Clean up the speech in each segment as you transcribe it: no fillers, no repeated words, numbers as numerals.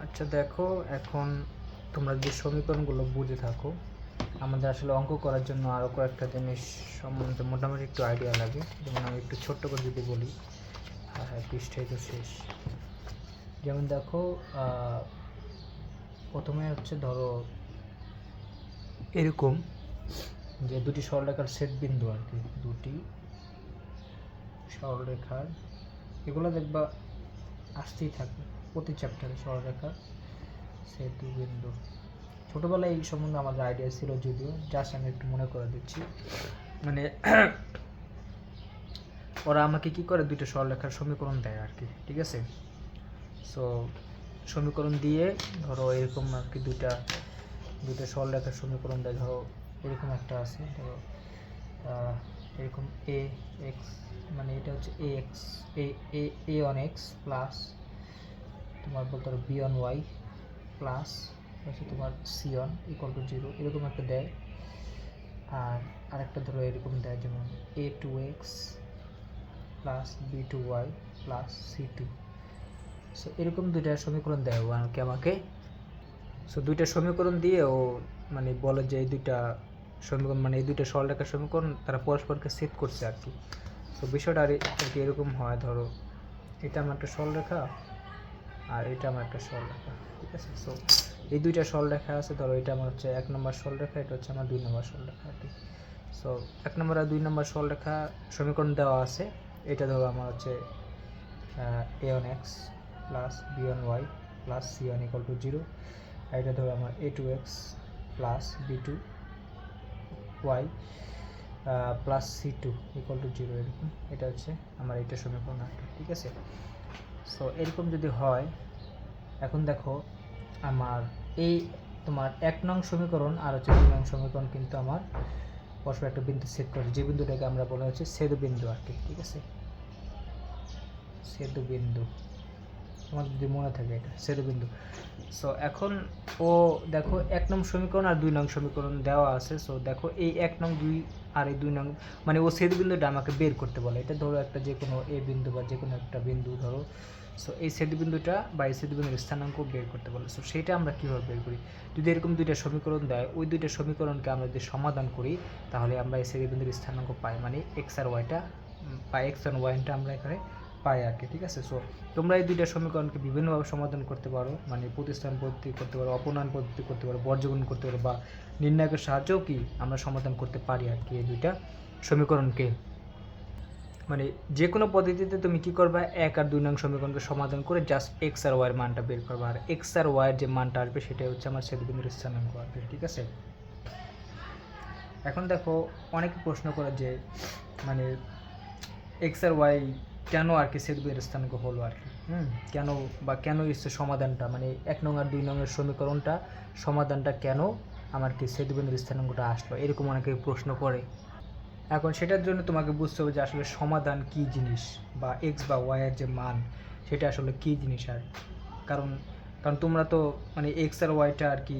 আচ্ছা দেখো, এখন তোমরা যে সমীকরণগুলো বুঝে থাকো, আমাদের আসলে অঙ্ক করার জন্য আরও কয়েকটা জিনিস সম্বন্ধে মোটামুটি একটু আইডিয়া লাগে। যেমন আমি একটু ছোট্ট করে যদি বলি, হ্যাঁ পৃষ্ঠায় তো শেষ। যেমন দেখো, প্রথমে হচ্ছে ধরো এরকম যে দুটি সরলরেখার সেট বিন্দু আর কি, দুটি সরলরেখার, এগুলো দেখবা আসতেই থাকবে প্রতি চ্যাপ্টারে। সরলরেখার সেতু বিন্দু, ছোটোবেলায় এই সম্বন্ধে আমাদের আইডিয়া ছিল, যদিও জাস্ট আমি একটু মনে করে দিচ্ছি। মানে ওরা আমাকে কি করে, দুটো সরলরেখার সমীকরণ দেয় আর কি, ঠিক আছে। সো সমীকরণ দিয়ে ধরো এরকম আর কি দুটো সরলরেখার সমীকরণ দেয়। ধরো এরকম একটা আছে, ধরো এরকম এ এক্স, মানে এটা হচ্ছে A X, A one X plus তোমার বলতে পারো বি অন ওয়াই প্লাস হচ্ছে তোমার সি অন ইকুয়াল টু 0, এরকম একটা দেয়। আর আরেকটা ধরো এরকম দেয়, যেমন A two X plus B two Y plus C two. So এরকম দুইটা সমীকরণ দেয় আমাকে। সো দুইটা সমীকরণ দিয়ে ও মানে বলে যে এই দুইটা সমীকরণ, মানে এই দুইটা সরলরেখার সমীকরণ তারা পরস্পরকে সেট করছে আর কি। সো বিষয়টা আর কি এরকম হয়, ধরো এটা আমার একটা সরলরেখা আর এটা আমার একটা সরলরেখা, ঠিক আছে। সো এই দুইটা সরলরেখা আছে, ধরো এটা আমার হচ্ছে 1 নম্বর সরলরেখা, এটা হচ্ছে আমার 2 নম্বর সরলরেখা আর কি। সো 1 নম্বর আর 2 নম্বর সরলরেখা সমীকরণ দেওয়া আছে। এটা ধরো আমার হচ্ছে A one X plus B one Y plus C one equal to 0। আর এটা ধরো আমার A two X plus B two Y plus C two equal to 0, এরকম। এটা হচ্ছে আমার এইটা সমীকরণ আর কি, ঠিক আছে। সো এরকম যদি হয়, এখন দেখো আমার এই তোমার 1 নং সমীকরণ আর হচ্ছে 2 নং সমীকরণ কিন্তু আমার পরস্পর একটা বিন্দু সেট করে, যে বিন্দুটাকে আমরা বলা হচ্ছে ছেদ বিন্দু আর কি, ঠিক আছে। ছেদ বিন্দু, তোমার যদি মনে থাকে এটা ছেদ বিন্দু। সো এখন ও দেখো 1 নং সমীকরণ আর 2 নং সমীকরণ দেওয়া আছে। সো দেখো এই 1 নং 2 আর এই 2 নং, মানে ও ছেদ বিন্দুটা আমাকে বের করতে বলে। এটা ধরো একটা যে কোনো এ বিন্দু বা যে কোনো একটা বিন্দু ধরো। সো এই ছেদ বিন্দুটা বা এই ছেদ বিন্দুর স্থানাঙ্ক বের করতে বলে। সো সেটা আমরা কীভাবে বের করি, যদি এরকম দুইটা সমীকরণ দেয়, ওই দুইটা সমীকরণকে আমরা যদি সমাধান করি, তাহলে আমরা এই ছেদ বিন্দুর স্থানাঙ্ক পাই, মানে এক্স আর ওয়াইটা বা এক্স আর ওয়াইটা আমরা এখানে পাই আর কি, ঠিক আছে। সো তোমরা এই দুইটা সমীকরণকে বিভিন্নভাবে সমাধান করতে পারো, মানে প্রতিস্থান পদ্ধতি করতে পারো, অপনয়ন পদ্ধতি করতে পারো, বর্জগুণ করতে পারো, বা নির্ণায়কের সাহায্যেও কি আমরা সমাধান করতে পারি আর কি এই দুইটা সমীকরণকে। মানে যে কোনো পদ্ধতিতে তুমি কি করবা, 1 আর 2 নং সমীকরণকে সমাধান করে জাস্ট এক্স আর ওয়াইয়ের মানটা বের করবা, আর এক্স আর ওয়াইয়ের যে মানটা আসবে সেটাই হচ্ছে আমার ছেদবিন্দুর স্থানাঙ্ক আসবে, ঠিক আছে। এখন দেখো অনেকে প্রশ্ন করে যে মানে এক্স আর ওয়াই কেন আর কি ছেদবিন্দুর স্থানাঙ্ক হলো আর কি, কেন বা কেন এসছে সমাধানটা, মানে 1 নং আর 2 নংয়ের সমীকরণটা সমাধানটা কেন আমার কি ছেদবিন্দুর স্থানাঙ্কটা আসলো, এরকম অনেকে প্রশ্ন করে। এখন সেটার জন্য তোমাকে বুঝতে হবে যে আসলে সমাধান কী জিনিস, বা এক্স বা ওয়াইয়ের যে মান সেটা আসলে কী জিনিস। আর কারণ কারণ তোমরা তো মানে এক্স আর ওয়াইটা আর কি,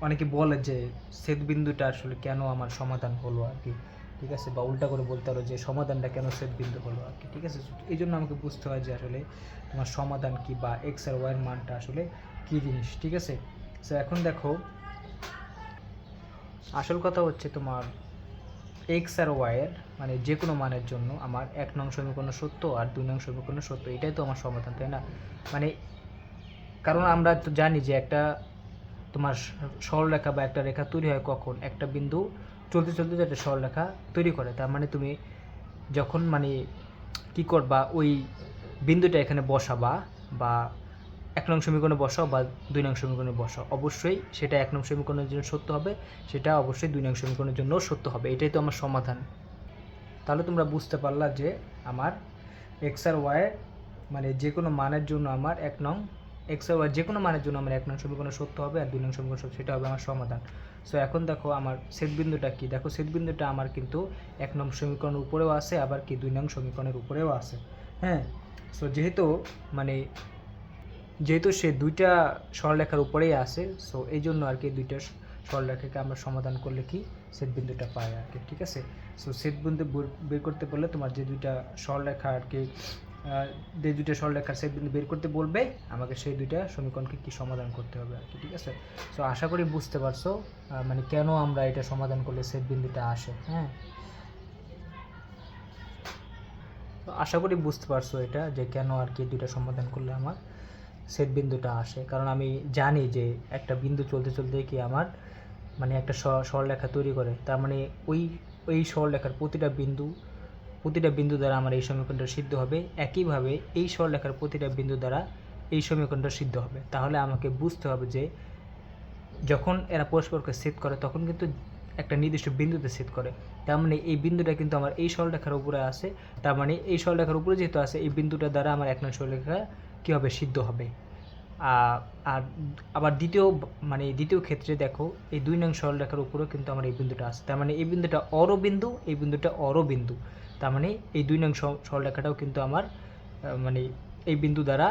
অনেকে বলে যে ছেদবিন্দুটা আসলে কেন আমার সমাধান হলো আর কি, ঠিক আছে, বা উল্টা করে বলতে পারো যে সমাধানটা কেন ছেদবিন্দু হলো আর কি, ঠিক আছে। এই জন্য আমাকে বুঝতে হয় যে আসলে তোমার সমাধান কী বা এক্স আর ওয়াইয়ের মানটা আসলে কী জিনিস, ঠিক আছে। সো এখন দেখো আসল কথা হচ্ছে তোমার এক্স আর ওয়াইয়ের মানে যে কোনো মানের জন্য আমার 1 নং সমীকরণ সত্য আর 2 নং সমীকরণ সত্য, এটাই তো আমার সমাধান, তাই না। মানে কারণ আমরা তো জানি যে একটা তোমার সরলরেখা বা একটা রেখা তৈরি হয় কখন, একটা বিন্দু চলতে চলতে একটা সরলরেখা তৈরি করে। তার মানে তুমি যখন মানে কী করবা, ওই বিন্দুটা এখানে বসাবা, বা 1 নং সমীকরণে বসাও বা 2 নং সমীকরণে বসাও, অবশ্যই সেটা 1 নং সমীকরণের জন্য সত্য হবে, সেটা অবশ্যই 2 নং সমীকরণের জন্যও সত্য হবে, এটাই তো আমার সমাধান। তাহলে তোমরা বুঝতে পারলা যে আমার এক্স আর ওয়াই মানে যে কোনো মানের জন্য আমার 1 নং এক্স আর ওয়াই যে কোনো মানের জন্য আমার 1 নং সমীকরণ সত্য হবে আর 2 নং সমীকরণ সত্য, সেটা হবে আমার সমাধান। সো এখন দেখো আমার ছেদবিন্দুটা কি, দেখো ছেদবিন্দুটা আমার কিন্তু 1 নং সমীকরণের উপরেও আছে, আবার কি 2 নং সমীকরণের উপরেও আছে, হ্যাঁ। সো যেহেতু সে দুইটা সরলরেখার উপরেই আছে, সো এই জন্য আর কি দুইটা সরলরেখাকে আমরা সমাধান করলে কি ছেদবিন্দুটা পাই আর কি, ঠিক আছে। সো ছেদবিন্দু বের করতে পারলে তোমার যে দুইটা সরলরেখা আর কি যে দুইটা সরলরেখার ছেদ বিন্দু বের করতে বলবে, আমাকে সেই দুইটা সমীকরণকে কি সমাধান করতে হবে আর কি, ঠিক আছে। সো আশা করি বুঝতে পারছো মানে কেন আমরা এটা সমাধান করলে ছেদ বিন্দুটা আসে। হ্যাঁ, তো আশা করি বুঝতে পারছো এটা যে কেন আর কি দুইটা সমাধান করলে আমার ছেদ বিন্দুটা আসে। কারণ আমি জানি যে একটা বিন্দু চলতে চলতে কি আমার মানে একটা সরলরেখা তৈরি করে, তার মানে ওই সরলরেখার প্রতিটা বিন্দু দ্বারা আমার এই সমীকরণটা সিদ্ধ হবে। একইভাবে এই সরলরেখার প্রতিটা বিন্দু দ্বারা এই সমীকরণটা সিদ্ধ হবে। তাহলে আমাকে বুঝতে হবে যে যখন এরা পরস্পরকে ছেদ করে তখন কিন্তু একটা নির্দিষ্ট বিন্দুতে ছেদ করে। তার মানে এই বিন্দুটা কিন্তু আমার এই সরলরেখার উপরে আছে। তার মানে এই সরলরেখার উপরে যেহেতু আছে, এই বিন্দুটা দ্বারা আমার 1 নং সরলরেখা কী হবে, সিদ্ধ হবে। আর আবার দ্বিতীয় ক্ষেত্রে দেখো, এই 2 নং সরলরেখার উপরেও কিন্তু আমার এই বিন্দুটা আছে। তার মানে এই বিন্দুটা অরবিন্দু, এই বিন্দুটা অরবিন্দু। তার মানে এই 2 নং সরলরেখাটাও কিন্তু আমার মানে এই বিন্দু দ্বারা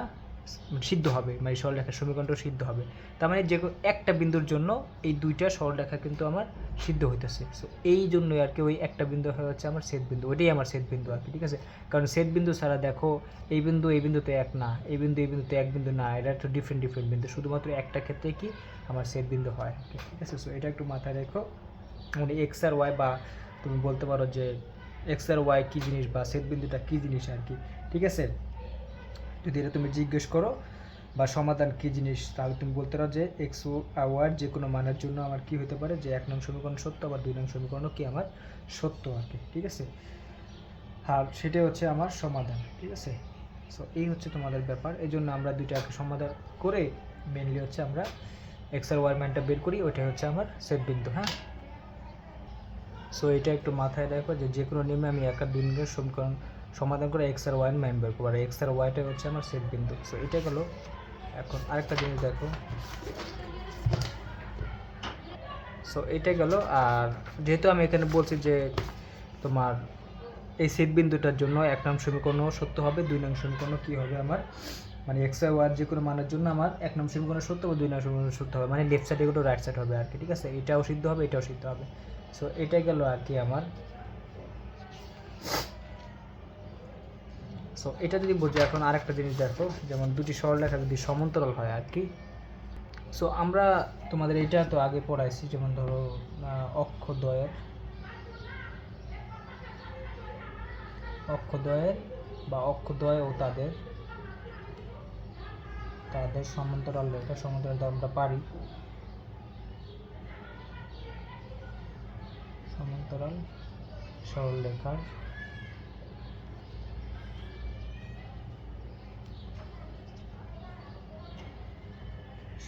সিদ্ধ হবে, মানে সরলরেখার সমীকরণটাও সিদ্ধ হবে। তার মানে যে একটা বিন্দুর জন্য এই দুইটা সরলরেখা কিন্তু আমার সিদ্ধ হইতেছে। সো এই জন্যই আর কি ওই একটা বিন্দু হচ্ছে আমার ছেদ বিন্দু, ওইটাই আমার ছেদ বিন্দু আর কি, ঠিক আছে। কারণ ছেদ বিন্দু ছাড়া দেখো এই বিন্দুতে এক না, এই বিন্দুতে এক বিন্দু না, এটা একটু ডিফারেন্ট বিন্দু, শুধুমাত্র একটা ক্ষেত্রে কি আমার ছেদ বিন্দু হয়, ঠিক আছে। সো এটা একটু মাথায় রেখো। মানে এক্স আর ওয়াই, বা তুমি বলতে পারো যে এক্স আর ওয়াই কী জিনিস বা ছেদ বিন্দুটা কী জিনিস আর কি, ঠিক আছে। যদি এটা তুমি জিজ্ঞেস করো বা সমাধান কী জিনিস, তাহলে তুমি বলতে পারো যে এক্স ওয়াই যে কোনো মানের জন্য আমার কী হতে পারে, যে 1 নং সমীকরণ সত্য, আবার 2 নং সমীকরণও কি আমার সত্য আর কি, ঠিক আছে। আর সেটাই হচ্ছে আমার সমাধান, ঠিক আছে। সো এই হচ্ছে তোমাদের ব্যাপার। এই জন্য আমরা দুইটাকে সমাধান করে মেনলি হচ্ছে আমরা এক্স আর ওয়াই মানটা বের করি, ওইটাই হচ্ছে আমার ছেদ বিন্দু। হ্যাঁ, সো এটা একটু মাথায় রাখো যে কোনো নিয়মে আমি এক আর 2 নং সমীকরণ সমাধান করে এক্স আর ওয়াই মান বের করবো, আর এক্স আর ওয়াইটাই হচ্ছে আমার ছেদ বিন্দু। সো এটা গেলো। এখন আরেকটা জিনিস দেখো, সো এটা গেল। আর যেহেতু আমি এখানে বলছি যে তোমার এই ছেদ বিন্দুটার জন্য 1 নং সমীকরণও সত্য হবে, 2 নং সমীকরণও কী হবে আমার, মানে এক্স আর ওয়াই যে কোনো মানের জন্য আমার 1 নং সমীকরণ সত্য বা 2 নং সমীকরণ সত্য হবে, মানে লেফট সাইডে এগুলো রাইট সাইড হবে আর কি, ঠিক আছে। এটাও সিদ্ধ হবে, এটাও সিদ্ধ হবে। সো এটাই গেল আর কি আমার। সো এটা যদি বুঝো, এখন আরেকটা জিনিস দেখো, যেমন দুটি সরলরেখা যদি সমান্তরাল হয় আর কি। সো আমরা তোমাদের এটা তো আগে পড়াইছি, যেমন ধরো অক্ষদ্বয়ের বা অক্ষদ্বয় ও তাদের সমান্তরাল রেখা, সমান্তরাল আমরা পারি সমান্তরাল সরলরেখার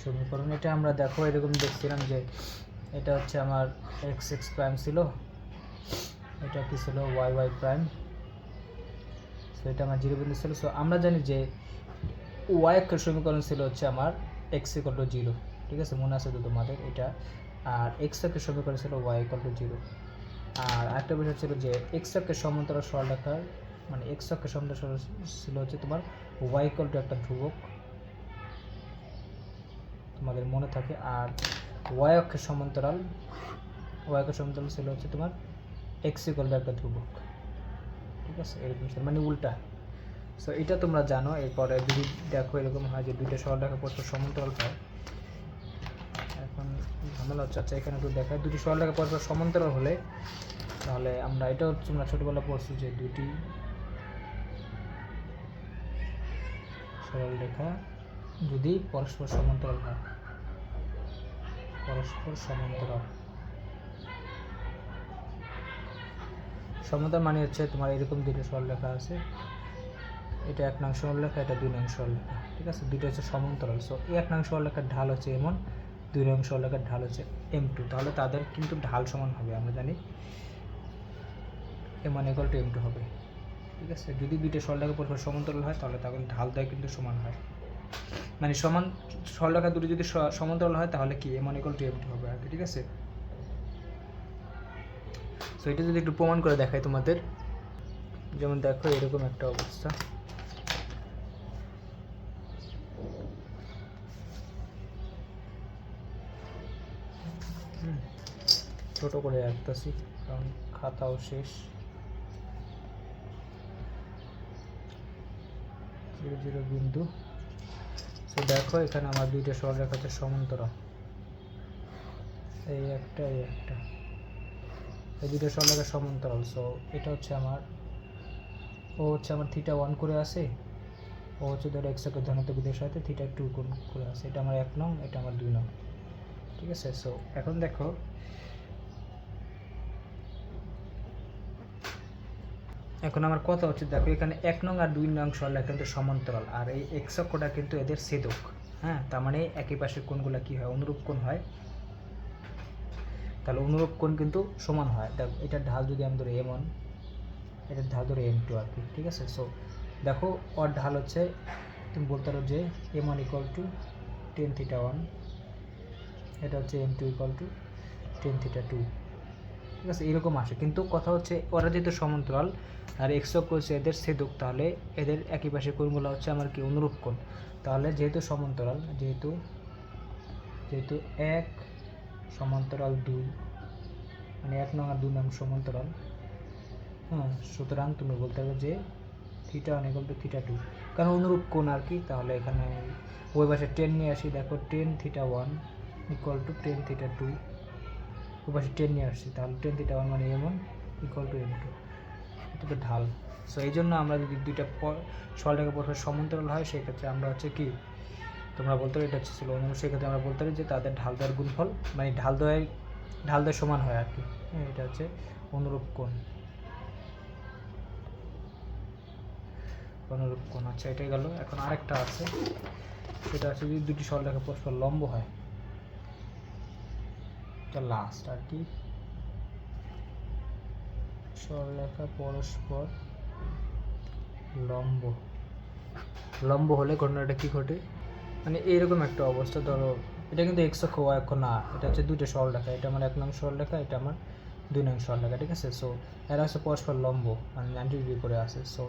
সমীকরণ। এটা আমরা দেখো এরকম দেখছিলাম যে এটা হচ্ছে আমার এক্স এক্স প্রাইম ছিল, এটা কি ছিল ওয়াই ওয়াই প্রাইম। সো এটা আমার 0 বিন্দু ছিল। সো আমরা জানি যে ওয়াই এর সমীকরণ ছিল হচ্ছে আমার এক্স ইকুয়াল টু 0, ঠিক আছে, মনে আছে তো তোমাদের এটা। আর এক্স অক্ষের সমীকরণ ছিল ওয়াই ইকুয়াল টু 0। আর আরেকটা বিষয় ছিল যে এক্স অক্ষের সমান্তরাল সরলরেখার মানে এক্স অক্ষের সমান্তরাল ছিল হচ্ছে তোমার ওয়াই ইকুয়াল টু একটা ধ্রুবক, তোমাদের মনে থাকে। আর ওয়াই অক্ষের সমান্তরাল ছিল হচ্ছে তোমার এক্স ইকুয়াল টু একটা ধ্রুবক, ঠিক আছে, এরকম ছিল, মানে উল্টা। সো এটা তোমরা জানো। এরপরে যদি দেখো এরকম হয় যে দুইটা সরলরেখা পরস্পর সমান্তরাল হয়, এখন ঝামেলা হচ্ছে। আচ্ছা, এখানে একটু দেখায়, দুটি সরলরেখা পরস্পর সমান্তরাল হলে তাহলে আমরা এটাও তোমরা ছোটোবেলা পড়ছি যে দুটি সরলরেখা যদি পরস্পর সমান্তরাল হয়, সমান্তরাল মানে হচ্ছে তোমার এরকম দুটো সরলরেখা আছে, এটা 1 নং সরলরেখা, এটা 2 নং সরলরেখা, ঠিক আছে, দুটো হচ্ছে সমান্তরাল। সো এই 1 নং সরলরেখার ঢাল হচ্ছে m1, 2 নং সরলরেখার ঢাল হচ্ছে m2, তাহলে তাদের কিন্তু ঢাল সমান হবে। আমরা জানি m1 = m2 হবে, ঠিক আছে। যদি দুইটা সরলরেখা পরস্পর সমান্তরাল হয় তাহলে তখন ঢাল দ্বয় কিন্তু সমান হয়, মানে সরলরেখা দুটো যদি সমান্তরাল হয় তাহলে কি m1 = m2 হবে আর কি, ঠিক আছে। সো এটা যদি একটু প্রমাণ করে দেখাই তোমাদের, যেমন দেখো এরকম একটা অবস্থা, ছোট করে রাখতেছি কারণ খাতাও শেষ। জিরো বিন্দু। সো দেখো এখানে আমার দুইটা সরলরেখা হচ্ছে সমান্তরাল, এই একটা এই একটা, এই দুটো সরলরেখা সমান্তরাল। সো এটা হচ্ছে আমার, ও হচ্ছে আমার θ1 করে আছে, ও হচ্ছে ধরো এক্স অক্ষের ধনাত্মক দিকের সাথে θ2 কোণ করে আছে। এটা আমার 1 নং, এটা আমার 2 নং, ঠিক আছে। সো এখন দেখো এখন আমার কথা হচ্ছে, দেখো এখানে 1 নং আর 2 নং সরলরেখা কিন্তু সমান্তরাল, আর এই এক্স অক্ষটা কিন্তু এদের ছেদক। হ্যাঁ, তার মানে একই পাশের কোণগুলো কি হয়, অনুরূপ কোণ হয়। তাহলে অনুরূপ কোণ কিন্তু সমান হয়। দেখো এটার ঢাল যদি আমি ধরি m1, এটার ঢাল ধরে m2 আর কি, ঠিক আছে। সো দেখো ওর ঢাল হচ্ছে, তুমি বলতে পারো যে m1 = tan θ1, এটা হচ্ছে m2 = tan θ2, ঠিক আছে। এরকম আসে, কিন্তু কথা হচ্ছে ওরা যেহেতু সমান্তরাল আর এক্স অক্ষ হচ্ছে এদের ছেদক, তাহলে এদের একই পাশে কোণগুলো হচ্ছে আমার কি অনুরূপ কোণ। তাহলে যেহেতু সমান্তরাল, যেহেতু 1 সমান্তরাল 2, মানে 1 নং আর 2 নং সমান্তরাল, হ্যাঁ, সুতরাং তুমি বলতে পারো যে θ1 = θ2, কারণ অনুরূপ কোণ আর কি। তাহলে এখানে ওই পাশে 10 নিয়ে আসি, দেখো tan θ1 = tan θ2, ওই পাশে 10 নিয়ে আসছি, তাহলে tan θ1 মানে m1 = m2, এটা তো ঢাল। সো এই জন্য আমরা যদি দুইটা সরলরেখা পরস্পর সমান্তরাল হয়, সেক্ষেত্রে আমরা হচ্ছে কি, তোমরা বলতে পারো এটা হচ্ছে ছিল অনুরূপ, সেক্ষেত্রে আমরা বলতে পারি যে তাদের ঢাল দ্বয়ের গুণফল, মানে ঢাল দ্বয় সমান হয় আর কি। হ্যাঁ, এটা হচ্ছে অনুরূপ কোণ, অনুরূপ কোণ। আচ্ছা, এটাই গেল। এখন আরেকটা আছে, সেটা হচ্ছে যদি দুটি সরলরেখা পরস্পর লম্ব হয়, এটা লাস্ট আর কি। সরলরেখা পরস্পর লম্ব হলে ঘটনাটা কি ঘটে, মানে এইরকম একটা অবস্থা। ধরো এটা কিন্তু এক্স অক্ষ ওয়াই অক্ষ না, এটা হচ্ছে দুটো সরলরেখা, এটা আমার 1 নং সরলরেখা, এটা আমার 2 নং সরলরেখা, ঠিক আছে। সো এরা হচ্ছে পরস্পর লম্ব, মানে 90 ডিগ্রি করে আছে। সো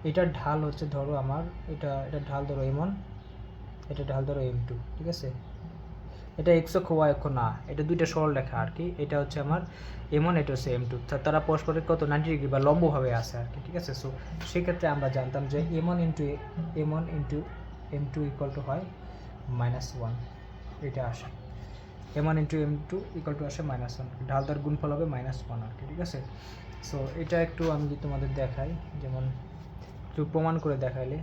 এটার ঢাল হচ্ছে ধরো আমার, এটার ঢাল ধরো m1, এটা ঢাল ধরো m2, ঠিক আছে। এটা এক্স অক্ষ ওয়াই অক্ষ না, এটা দুইটা সরলরেখা আর কি। এটা হচ্ছে আমার m1, এটা হচ্ছে m2, তারা পরস্পরের কত 90 ডিগ্রি বা লম্বভাবে আছে আর কি, ঠিক আছে। সো সেক্ষেত্রে আমরা জানতাম যে m1 × m2 = হয় -1, এটা আসে m1 × m2 = আসে -1, ঢাল দ্বয়ের গুণফল হবে -1 আর কি, ঠিক আছে। সো এটা একটু আমি যদি তোমাদের দেখাই, যেমন একটু প্রমাণ করে দেখাইলে,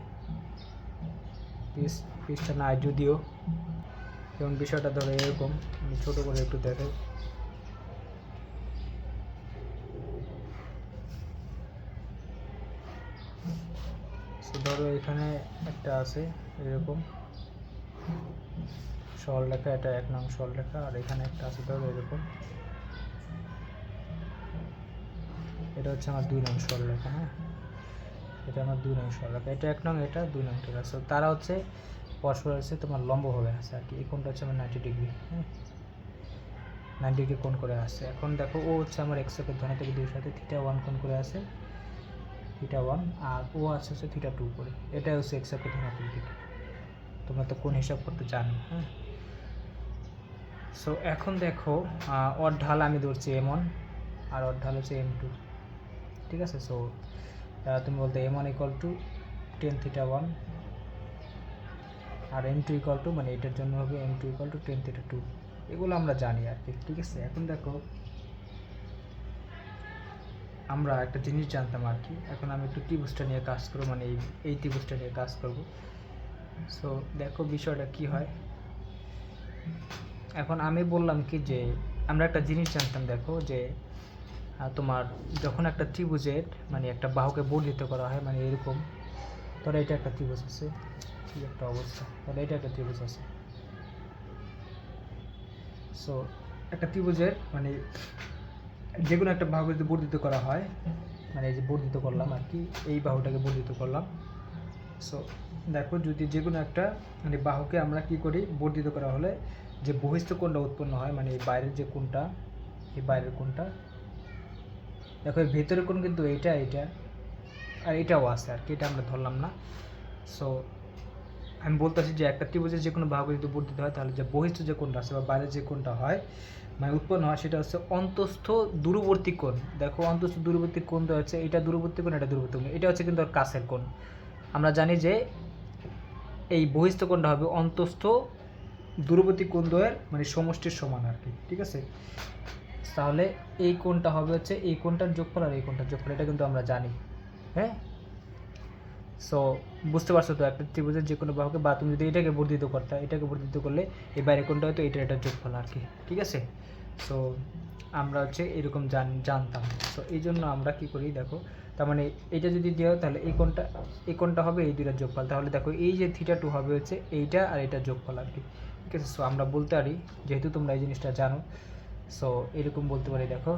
পিসটা নাই যদিও, যেমন বিষয়টা ধরো এরকম, আমি ছোটো করে একটু দেখাই। সো ধরো এখানে একটা আছে এরকম সরলরেখা, এটা 1 নং সরলরেখা, আর এখানে একটা আছে ধরো এরকম, এটা হচ্ছে আমার 2 নং সরলরেখা। হ্যাঁ, এটা আমার 2 নং সরলরেখা, এটা 1 নং, এটা 2 নং, ঠিক আছে। তারা হচ্ছে পরস্পর হচ্ছে তোমার লম্বভাবে আছে আর কি। এই কোণটা হচ্ছে আমার 90 ডিগ্রি, হ্যাঁ, 90 ডিগ্রি কোণ করে আসছে। এখন দেখো ও হচ্ছে আমার এক্স অক্ষের ধনাত্মক দিকের সাথে θ1 কোণ করে আছে, θ1, আর ও আছে হচ্ছে θ2 করে, এটা হচ্ছে এক্স অক্ষের ধনাত্মক দিক। তোমরা তো কোণ হিসাব করতে জানো, হ্যাঁ। সো এখন দেখো ওর ঢাল আমি ধরছি m1, আর ওর ঢাল হচ্ছে m2, ঠিক আছে। সো তুমি বলতে m1 = tan θ1, আর m2 = মানে এটার জন্য হবে m2 = tan θ2, এগুলো আমরা জানি আর কি, ঠিক আছে। এখন দেখো আমরা একটা জিনিস জানতাম আর কি, এখন আমি একটু ত্রিভুজটা নিয়ে কাজ করবো, মানে এই ত্রিভুজটা নিয়ে কাজ করব। সো দেখো বিষয়টা কি হয়। এখন আমি বললাম কি যে আমরা একটা জিনিস জানতাম, দেখো যে তোমার যখন একটা ত্রিভুজের মানে একটা বাহুকে বর্ধিত করা হয়, মানে এরকম, ধরো এটা একটা ত্রিভুজ আছে, কি একটা অবস্থা, তাহলে এটা একটা ত্রিভুজ আছে। সো একটা ত্রিভুজের মানে যে কোনো একটা বাহুকে যদি বর্ধিত করা হয়, মানে এই যে বর্ধিত করলাম আর কি, এই বাহুটাকে বর্ধিত করলাম। সো দেখো যদি যে কোনো একটা মানে বাহুকে আমরা কি করি, বর্ধিত করা হলে যে বহিস্থ কোণটা উৎপন্ন হয়, মানে এই বাইরের যে কোণটা, এই বাইরের কোণটা, দেখো এই ভেতরের কোণ কিন্তু এইটা আর এটাও আছে আর কি, এটা আমরা ধরলাম না। সো আমি বলতেছি যে একটা ত্রিভুজের যে কোনো বাহুকে যদি বর্ধিত হয়, তাহলে যে বহিস্থ যে কোণটা আছে বা বাইরের যে কোণটা হয়, মানে উৎপন্ন হয়, সেটা হচ্ছে অন্তস্থ দূরবর্তী কোণ। দেখো অন্তস্থ দূরবর্তী কোণ দেওয়া হচ্ছে, এটা দূরবর্তী কোণ, এটা দূরবর্তী কোণ, এটা হচ্ছে কিন্তু কাছের কোণ। আমরা জানি যে এই বহিস্থ কোণটা হবে অন্তস্থ দূরবর্তী কোণ দ্বয়ের মানে সমষ্টির সমান আর কি, ঠিক আছে। তাহলে এই কোণটা হবে হচ্ছে এই কোণটার যোগফল আর এই কোণটার যোগফল, এটা কিন্তু আমরা জানি। হ্যাঁ, সো বুঝতে পারছো তো, একটা ত্রিভুজের যে কোনো বাহুকে, বা তুমি যদি এটাকে বর্ধিত করতে, এটাকে বর্ধিত করলে এই বাইরে কোণটা হয়তো এটার যোগফল আর কি, ঠিক আছে। সো আমরা হচ্ছে এরকম জানতাম। সো এই জন্য আমরা কি করি দেখো, তার মানে এইটা যদি দেওয়া হয় তাহলে এই কোণটা হবে এই দুইটার যোগফল। তাহলে দেখো এই যে θ2 হবে হচ্ছে এইটা আর এটার যোগফল আর কি, ঠিক আছে। সো আমরা বলতে পারি, যেহেতু তোমরা এই জিনিসটা জানো, সো এরকম বলতে পারি দেখো,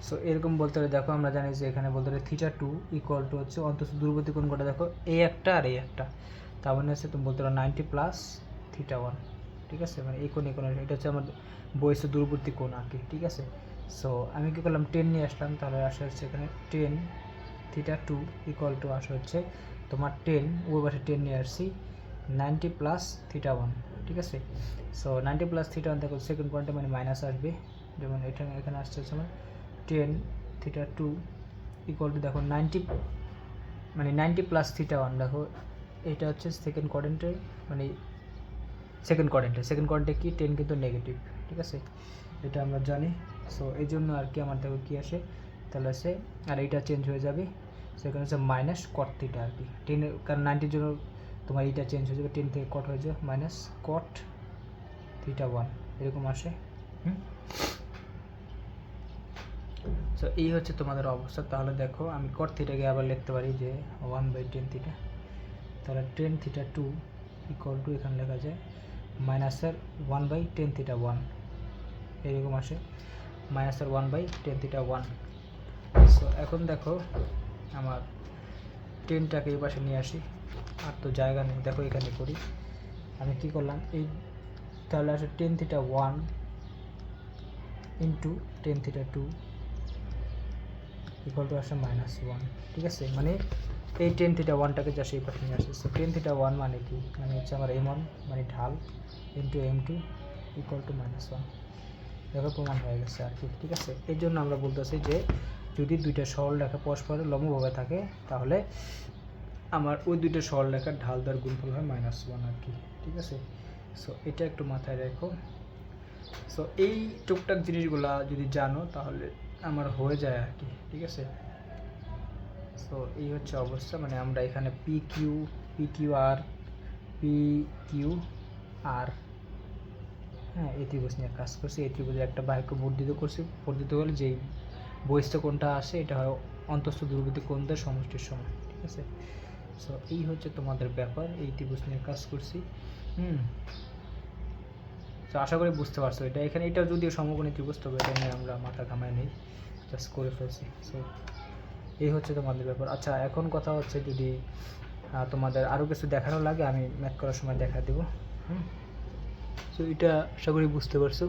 সো এরকম বলতে পারি দেখো, আমরা জানি যে এখানে বলতে পারি θ2 ইকুয়াল টু হচ্ছে অন্তত দূরবর্তী কোণ কোনটা দেখো, এই একটা আর এই একটা, তার মানে হচ্ছে তুমি বলতে পারো 90 প্লাস θ1, ঠিক আছে। মানে এই কোণ এটা হচ্ছে আমার বহিস্থ দূরবর্তী কোণ আর কি, ঠিক আছে। সো আমি কী করলাম, 10 নিয়ে আসলাম, তাহলে আসা হচ্ছে এখানে 10 θ2 ইকুয়াল টু আসা হচ্ছে তোমার 10, ওই পাশে 10 নিয়ে আসছি, 90 প্লাস θ1, ঠিক আছে। সো 90 প্লাস θ1 দেখো সেকেন্ড পয়েন্টে মানে মাইনাস আসবে, যেমন এখানে আসছে হচ্ছে আমার 10 θ2 ইকুয়াল টু দেখো 90 মানে 90 প্লাস θ1, দেখো এটা হচ্ছে সেকেন্ড কোয়াড্রেন্টে, মানে সেকেন্ড কোয়াড্রেন্টে কি 10 কিন্তু নেগেটিভ, ঠিক আছে, এটা আমরা জানি। সো এই জন্য আর কি আমার দেখো কী আসে, তাহলে আসে আর এইটা চেঞ্জ হয়ে যাবে, সেখানে হচ্ছে মাইনাস কট থিটা আর কি, 10 কারণ 90-র জন্য তোমার এইটা চেঞ্জ হয়ে যাবে, 10 থেকে কট হয়ে যাবে মাইনাস কট θ1, এরকম আসে। সো এই হচ্ছে তোমাদের অবস্থা। তাহলে দেখো আমি কট থিটাকে আবার লিখতে পারি যে 1/10 থিটা, তাহলে 10 θ2 ইকুয়াল টু এখানে লেখা যায় মাইনাসের 1/10 θ1, এরকম আসে মাইনাসের 1/10 θ1। সো এখন দেখো আমার 10টাকে এই পাশে নিয়ে আসি, আর তো জায়গা নেই, দেখো এখানে করি, আমি কি করলাম এই, তাহলে আসে 10 θ1 ইন্টু 10 θ2 ইকুয়াল টু আসে -1, ঠিক আছে। মানে এই 10 θ1টাকে যা সেই পাশে নিয়ে আসে। সো 10 θ1 মানে কি, মানে হচ্ছে আমার m1 মানে ঢাল ইন্টু m2 ইকুয়াল টু -1, দেখো প্রমাণ হয়ে গেছে আর কি, ঠিক আছে। এর জন্য আমরা বলতেছি যে যদি দুইটা সরলরেখা পরস্পরের লম্বভাবে থাকে তাহলে আমার ওই দুইটা সরলরেখার ঢাল দ্বার গুণফল হয় -1 আর কি, ঠিক আছে। সো এটা একটু মাথায় রেখো। সো এই টুকটাক জিনিসগুলা যদি জানো তাহলে আমার হয়ে যায় আর কি, ঠিক আছে। সো এই হচ্ছে অবস্থা, মানে আমরা এখানে পি কিউ আর হ্যাঁ এই ত্রিভুজ নিয়ে কাজ করছি। এই ত্রিভুজের একটা বাহুকে বর্ধিত হলে যেই বহিস্থ কোণটা আসে এটা হয় অন্তস্থ দূরবর্তী কোণদের সমষ্টির সমান, ঠিক আছে। সো এই হচ্ছে তোমাদের ব্যাপার, এই ত্রিভুজ নিয়ে কাজ করছি। তো আশা করি বুঝতে পারছো। এটাও যদিও সমকোণী ত্রিভুজ, তবে এটা নিয়ে আমরা মাথা ঘামাই নেই, জাস্ট করে ফেলছি। সো এই হচ্ছে তোমাদের ব্যাপার। আচ্ছা এখন কথা হচ্ছে, যদি তোমাদের আরও কিছু দেখানো লাগে আমি ম্যাথ করার সময় দেখা দেবো। সো এটা আশা করি বুঝতে পারছো।